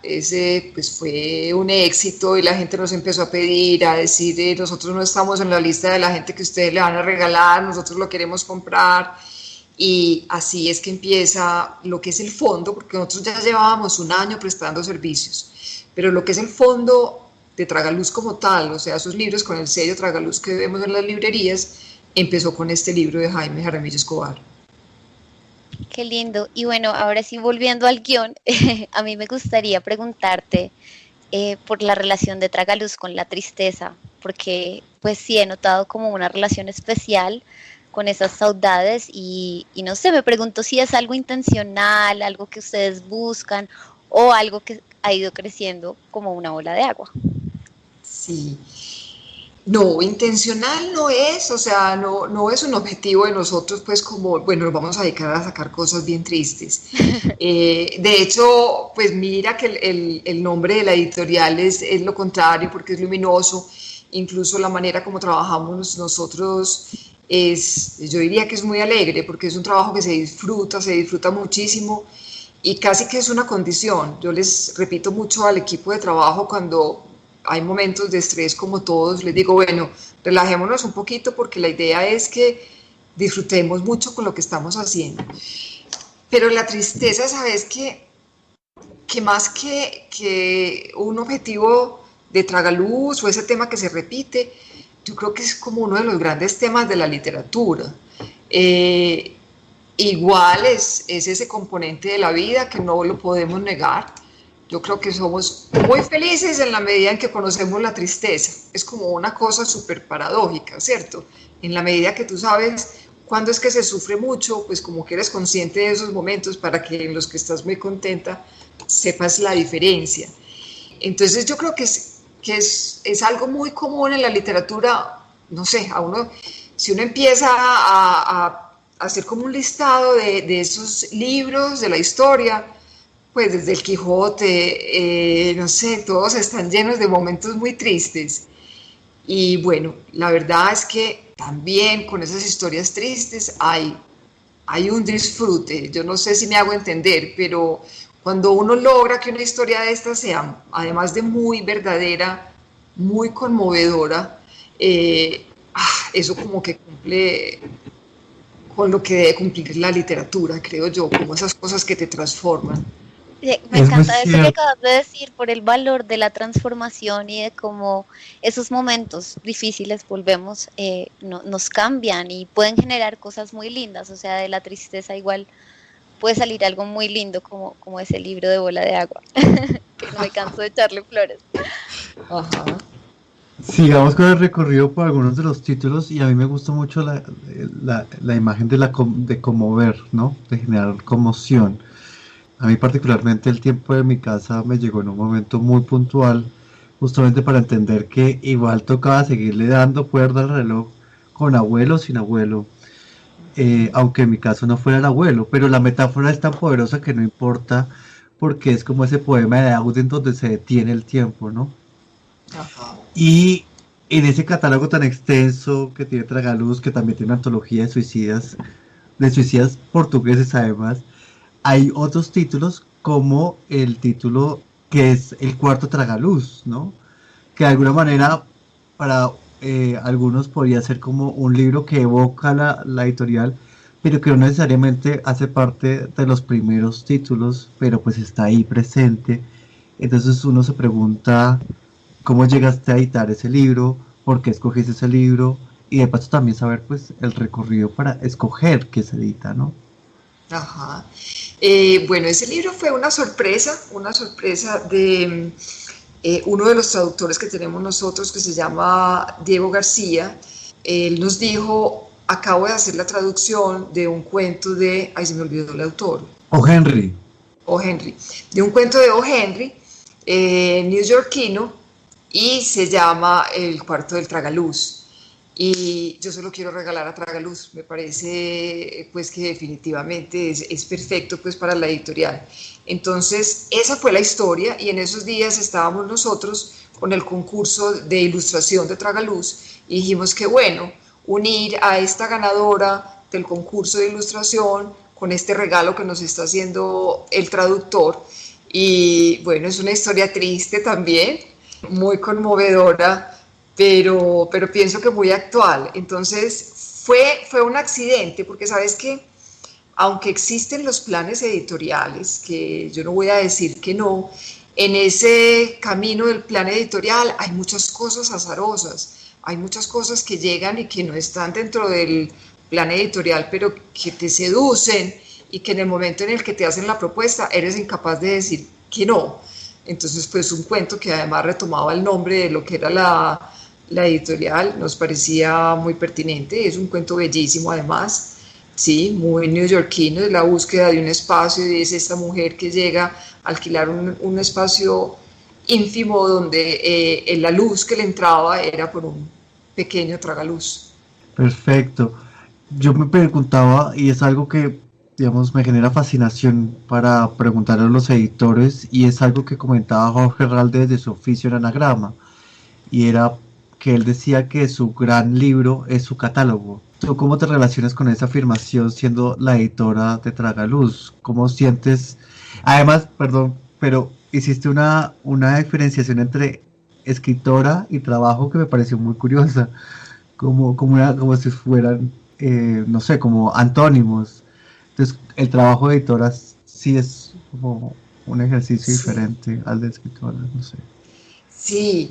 Ese pues fue un éxito y la gente nos empezó a pedir, a decir, nosotros no estamos en la lista de la gente que ustedes le van a regalar, nosotros lo queremos comprar. Y así es que empieza lo que es el fondo, porque nosotros ya llevábamos un año prestando servicios, pero lo que es el fondo de Tragaluz como tal, o sea, esos libros con el sello Tragaluz que vemos en las librerías, empezó con este libro de Jaime Jaramillo Escobar. Qué lindo. Y bueno, ahora sí, volviendo al guión, a mí me gustaría preguntarte por la relación de Tragaluz con la tristeza, porque pues sí he notado como una relación especial con esas saudades y no sé, me pregunto si es algo intencional, algo que ustedes buscan o algo que ha ido creciendo como una ola de agua. Sí, no, intencional no es, o sea, no es un objetivo de nosotros, pues como, bueno, nos vamos a dedicar a sacar cosas bien tristes. De hecho, pues mira que el nombre de la editorial es lo contrario, porque es luminoso, incluso la manera como trabajamos nosotros es, yo diría que es muy alegre, porque es un trabajo que se disfruta muchísimo y casi que es una condición. Yo les repito mucho al equipo de trabajo cuando hay momentos de estrés como todos, les digo, bueno, relajémonos un poquito porque la idea es que disfrutemos mucho con lo que estamos haciendo. Pero la tristeza, sabes que más que un objetivo de tragaluz o ese tema que se repite, yo creo que es como uno de los grandes temas de la literatura. Eh, Igual es ese componente de la vida que no lo podemos negar. Yo creo que somos muy felices en la medida en que conocemos la tristeza. Es como una cosa súper paradójica, ¿cierto? En la medida que tú sabes cuándo es que se sufre mucho, pues como que eres consciente de esos momentos para que en los que estás muy contenta sepas la diferencia. Entonces yo creo que es algo muy común en la literatura, no sé, a uno, si uno empieza a hacer como un listado de esos libros de la historia, pues desde el Quijote, no sé, todos están llenos de momentos muy tristes. Y bueno, la verdad es que también con esas historias tristes hay un disfrute. Yo no sé si me hago entender, pero cuando uno logra que una historia de estas sea, además de muy verdadera, muy conmovedora, eso como que cumple con lo que debe cumplir la literatura, creo yo, como esas cosas que te transforman. Me Es muy encanta eso que cierto. acabas de decir por el valor de la transformación y de cómo esos momentos difíciles, volvemos, nos cambian y pueden generar cosas muy lindas. O sea, de la tristeza igual puede salir algo muy lindo como ese libro de Bola de Agua, que no me canso de echarle flores. Ajá. Sigamos con el recorrido por algunos de los títulos y a mí me gusta mucho la imagen de conmover, ¿no? De generar conmoción. A mí particularmente el tiempo de mi casa me llegó en un momento muy puntual, justamente para entender que igual tocaba seguirle dando cuerda al reloj con abuelo o sin abuelo, aunque en mi caso no fuera el abuelo, pero la metáfora es tan poderosa que no importa porque es como ese poema de Auden donde se detiene el tiempo, ¿no? Ajá. Y en ese catálogo tan extenso que tiene Tragaluz, que también tiene una antología de suicidas portugueses además, hay otros títulos como el título que es El cuarto Tragaluz, ¿no? Que de alguna manera para algunos podría ser como un libro que evoca la editorial, pero que no necesariamente hace parte de los primeros títulos, pero pues está ahí presente. Entonces uno se pregunta cómo llegaste a editar ese libro, por qué escogiste ese libro y de paso también saber pues el recorrido para escoger qué se edita, ¿no? Ajá. Bueno, ese libro fue una sorpresa de uno de los traductores que tenemos nosotros, que se llama Diego García. Él nos dijo, acabo de hacer la traducción de un cuento de, ay, se me olvidó el autor, O Henry. O. Henry, de un cuento de O. Henry, newyorkino, y se llama El cuarto del tragaluz. Y yo se lo quiero regalar a Tragaluz, me parece pues que definitivamente es perfecto pues para la editorial. Entonces esa fue la historia y en esos días estábamos nosotros con el concurso de ilustración de Tragaluz y dijimos que bueno, unir a esta ganadora del concurso de ilustración con este regalo que nos está haciendo el traductor Y bueno, es una historia triste también, muy conmovedora, pero pienso que muy actual. Entonces fue un accidente, porque sabes que aunque existen los planes editoriales, que yo no voy a decir que no, en ese camino del plan editorial hay muchas cosas azarosas, hay muchas cosas que llegan y que no están dentro del plan editorial, pero que te seducen y que en el momento en el que te hacen la propuesta eres incapaz de decir que no. Entonces, pues un cuento que además retomaba el nombre de lo que era la editorial, nos parecía muy pertinente, es un cuento bellísimo además, sí, muy neoyorquino, es la búsqueda de un espacio y es esta mujer que llega a alquilar un espacio ínfimo donde la luz que le entraba era por un pequeño tragaluz. Perfecto. Yo me preguntaba, y es algo que, digamos, me genera fascinación para preguntarle a los editores, y es algo que comentaba Jorge Herralde desde su oficio en Anagrama, y era que él decía que su gran libro es su catálogo. ¿Tú cómo te relacionas con esa afirmación siendo la editora de Tragaluz? ¿Cómo sientes? Además, perdón, pero hiciste una diferenciación entre escritora y trabajo que me pareció muy curiosa, como si fueran, no sé, como antónimos. Entonces, el trabajo de editora sí es como un ejercicio Sí, diferente al de escritora, no sé. sí.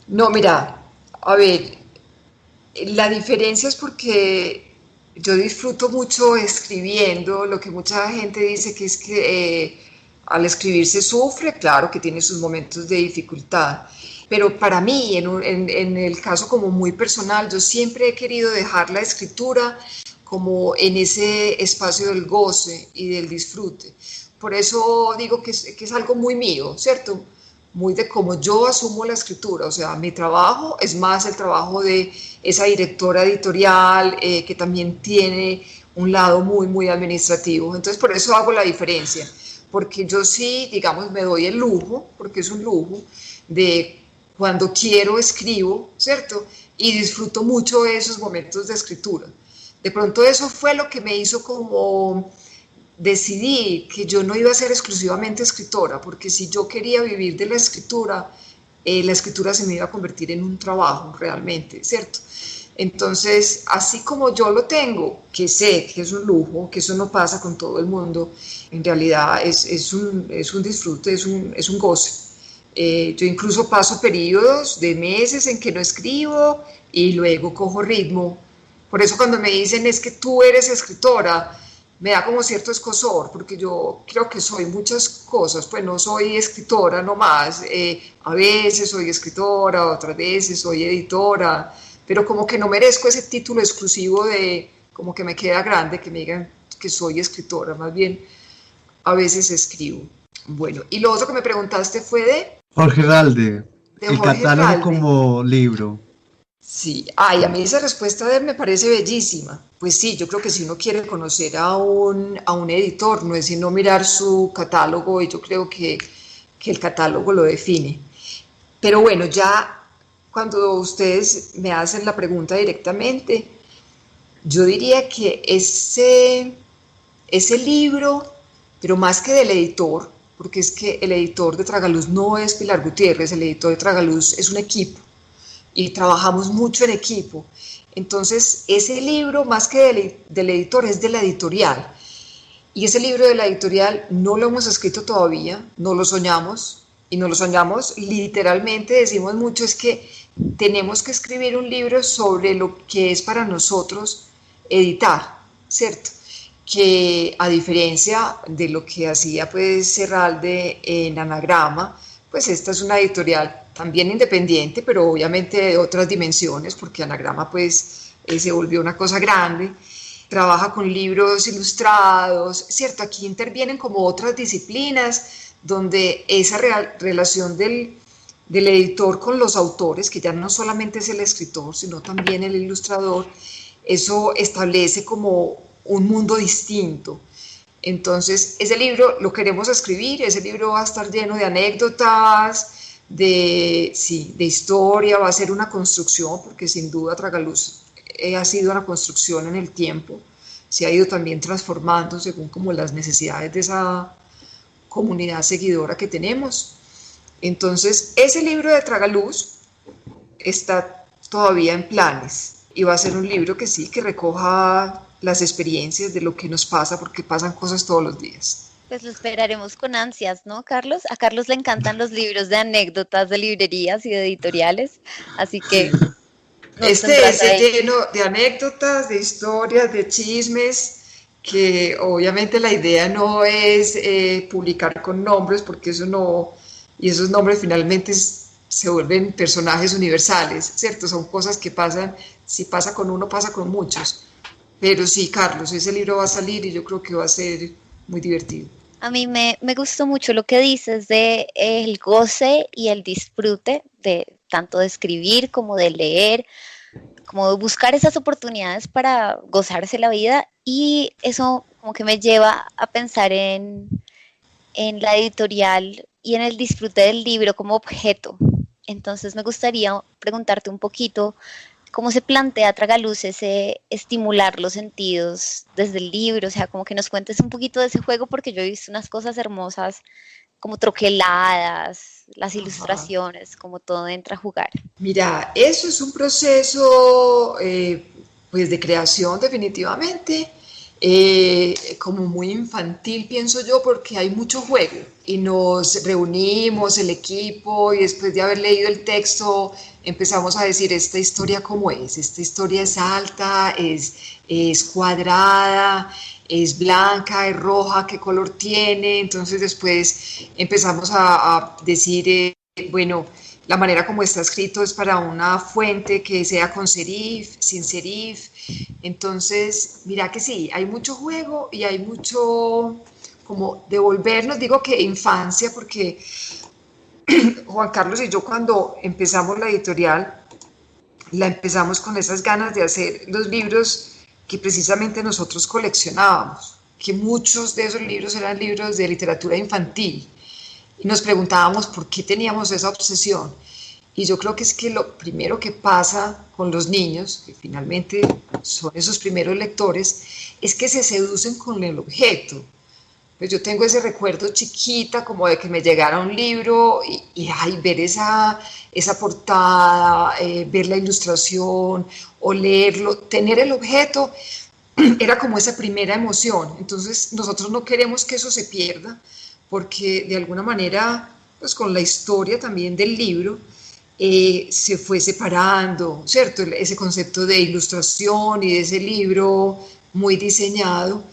No, mira, a ver, la diferencia es porque yo disfruto mucho escribiendo, lo que mucha gente dice que es que al escribir se sufre, claro que tiene sus momentos de dificultad, pero para mí, en el caso como muy personal, yo siempre he querido dejar la escritura como en ese espacio del goce y del disfrute. Por eso digo que es algo muy mío, ¿cierto? Muy de cómo yo asumo la escritura, o sea, mi trabajo es más el trabajo de esa directora editorial que también tiene un lado muy, muy administrativo. Entonces, por eso hago la diferencia, porque yo sí, digamos, me doy el lujo, porque es un lujo, de cuando quiero escribo, ¿cierto? Y disfruto mucho esos momentos de escritura. De pronto eso fue lo que me hizo como decidí que yo no iba a ser exclusivamente escritora, porque si yo quería vivir de la escritura se me iba a convertir en un trabajo realmente, ¿cierto? Entonces, así como yo lo tengo, que sé que es un lujo, que eso no pasa con todo el mundo, en realidad es un disfrute, es un goce. Yo incluso paso periodos de meses en que no escribo y luego cojo ritmo. Por eso cuando me dicen es que tú eres escritora, me da como cierto escozor, porque yo creo que soy muchas cosas, pues no soy escritora nomás, a veces soy escritora, otras veces soy editora, pero como que no merezco ese título exclusivo de, como que me queda grande que me digan que soy escritora, más bien a veces escribo. Bueno, y lo otro que me preguntaste fue Jorge Herralde, de el Jorge catálogo Ralde. como libro. Sí, ay, a mí esa respuesta de él me parece bellísima. Pues sí, yo creo que si uno quiere conocer a un editor, no es sino mirar su catálogo y yo creo que el catálogo lo define. Pero bueno, ya cuando ustedes me hacen la pregunta directamente, yo diría que ese libro, pero más que del editor, porque es que el editor de Tragaluz no es Pilar Gutiérrez, el editor de Tragaluz es un equipo y trabajamos mucho en equipo. Entonces, ese libro, más que del editor, es de la editorial. Y ese libro de la editorial no lo hemos escrito todavía, no lo soñamos, y no lo soñamos literalmente, decimos mucho, es que tenemos que escribir un libro sobre lo que es para nosotros editar, ¿cierto? Que a diferencia de lo que hacía pues Serralde en Anagrama, pues esta es una editorial también independiente, pero obviamente de otras dimensiones, porque Anagrama pues se volvió una cosa grande, trabaja con libros ilustrados, ¿cierto? Aquí intervienen como otras disciplinas donde esa relación del editor con los autores, que ya no solamente es el escritor, sino también el ilustrador, eso establece como un mundo distinto. Entonces, ese libro lo queremos escribir, ese libro va a estar lleno de anécdotas, sí, de historia, va a ser una construcción, porque sin duda Tragaluz ha sido una construcción en el tiempo, se ha ido también transformando según como las necesidades comunidad seguidora que tenemos. Entonces, ese libro de Tragaluz está todavía en planes y va a ser un libro que sí, que recoja las experiencias de lo que nos pasa, porque pasan cosas todos los días. Pues lo esperaremos con ansias, ¿no, Carlos? A Carlos le encantan los libros de anécdotas de librerías y de editoriales, así que nos Este es tendrás ahí. lleno de anécdotas, de historias, de chismes, que obviamente la idea no es publicar con nombres, porque eso no, y esos nombres finalmente se vuelven personajes universales, ¿cierto? Son cosas que pasan, si pasa con uno, pasa con muchos. Pero sí, Carlos, ese libro va a salir y yo creo que va a ser muy divertido. A mí me gustó mucho lo que dices de el goce y el disfrute de tanto de escribir como de leer, como de buscar esas oportunidades para gozarse la vida, y eso como que me lleva a pensar en la editorial y en el disfrute del libro como objeto. Entonces me gustaría preguntarte un poquito cómo se plantea Tragaluz ese estimular los sentidos desde el libro, o sea, como que nos cuentes un poquito de ese juego, porque yo he visto unas cosas hermosas como troqueladas, las Ajá. ilustraciones, como todo entra a jugar. Mira, eso es un proceso pues de creación definitivamente, como muy infantil pienso yo, porque hay mucho juego y nos reunimos el equipo y después de haber leído el texto empezamos a decir esta historia cómo es, esta historia es alta, es cuadrada, es blanca, es roja, qué color tiene, entonces después empezamos a decir, bueno, la manera como está escrito es para una fuente que sea con serif, sin serif. Entonces, mira que sí, hay mucho juego y hay mucho como devolvernos, digo que infancia, porque Juan Carlos y yo cuando empezamos la editorial, la empezamos con esas ganas de hacer los libros que precisamente nosotros coleccionábamos, que muchos de esos libros eran libros de literatura infantil. Y nos preguntábamos por qué teníamos esa obsesión. Y yo creo que es que lo primero que pasa con los niños, que finalmente son esos primeros lectores, es que se seducen con el objeto. Pues yo tengo ese recuerdo chiquita como de que me llegara un libro y ay, ver esa portada, ver la ilustración, olerlo, tener el objeto, era como esa primera emoción. Entonces nosotros no queremos que eso se pierda porque de alguna manera, pues con la historia también del libro, se fue separando, ¿cierto? Ese concepto de ilustración y de ese libro muy diseñado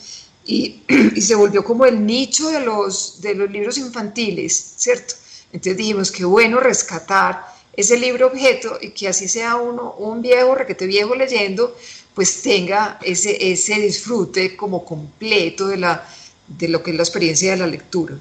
y, y se volvió como el nicho de los libros infantiles, ¿cierto? Entonces dijimos que bueno rescatar ese libro objeto y que así sea uno, un viejo, requete viejo leyendo, pues tenga ese disfrute como completo de lo que es la experiencia de la lectura.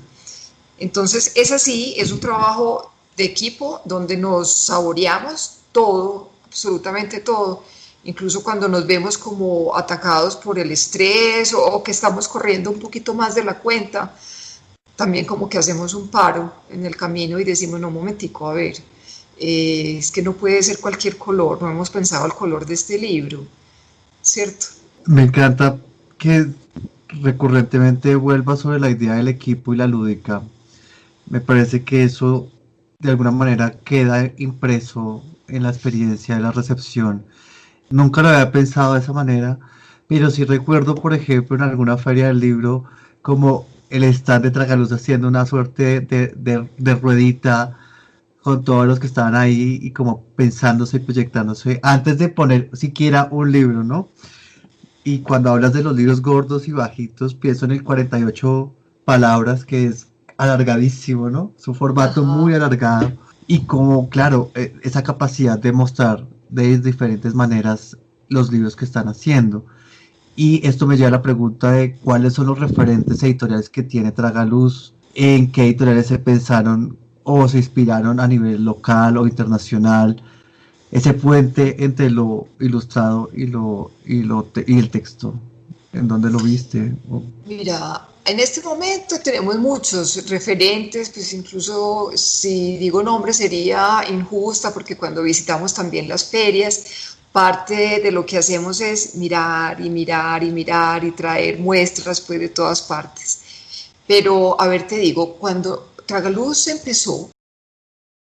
Entonces, es así, es un trabajo de equipo donde nos saboreamos todo, absolutamente todo, incluso cuando nos vemos como atacados por el estrés o que estamos corriendo un poquito más de la cuenta, también como que hacemos un paro en el camino y decimos, no, un momentico, a ver, es que no puede ser cualquier color, no hemos pensado el color de este libro, ¿cierto? Me encanta que recurrentemente vuelva sobre la idea del equipo y la lúdica. Me parece que eso de alguna manera queda impreso en la experiencia de la recepción. Nunca lo había pensado de esa manera, pero sí recuerdo, por ejemplo, en alguna feria del libro, como el stand de Tragaluz haciendo una suerte de ruedita con todos los que estaban ahí y como pensándose y proyectándose antes de poner siquiera un libro, ¿no? Y cuando hablas de los libros gordos y bajitos, pienso en el 48 palabras, que es alargadísimo, ¿no? Es un formato muy Ajá. alargado. Y como, claro, esa capacidad de mostrar de diferentes maneras los libros que están haciendo. Y esto me lleva a la pregunta de cuáles son los referentes editoriales que tiene Tragaluz, en qué editoriales se pensaron o se inspiraron a nivel local o internacional, ese puente entre lo ilustrado y el texto, en donde lo viste. Mira, en este momento tenemos muchos referentes, pues incluso si digo nombre sería injusta porque cuando visitamos también las ferias, parte de lo que hacemos es mirar y mirar y mirar y traer muestras pues de todas partes. Pero, a ver, te digo, cuando Tragaluz empezó,